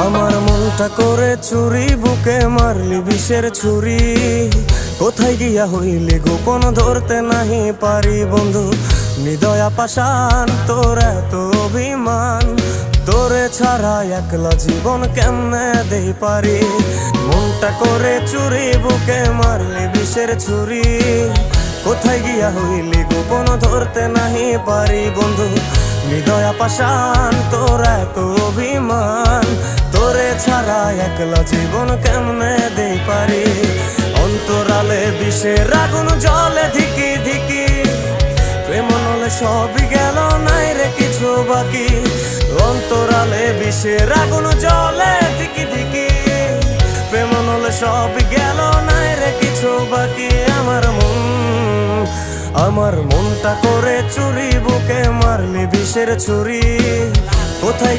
আমার মনটা করে চুরি, বুকে মারলি বিষের ছুরি। কোথায় গিয়া হইলি গোপন ধরতে নাহি পারি বন্ধু। হৃদয়া পাষাণ তোর এত অভিমান, তোরে ছাড়া একলা জীবন কেমনে দেই পারি। মনটা করে চুরি, বুকে মারলি বিষের ছুরি। কোথায় গিয়া হইলি গোপন ধরতে নাহি পারি বন্ধু। হৃদয়া পাষাণ তোর এত অভিমান, তোরে ছাড়া একলা জীবন কেমনে দেই পারি। অন্তরালে বিষের আগুন জ্বলে ধিকি ধিকি, প্রেম নলে সবই গেল নাই রে কিছু বাকি। অন্তরালে বিষের আগুন জ্বলে ধিকি ধিকি, প্রেম নলে সবই গেল নাই রে কিছু বাকি। আমার মনটা করে চুরি, বুকে মারলি বিষের ছুরি। কোথায়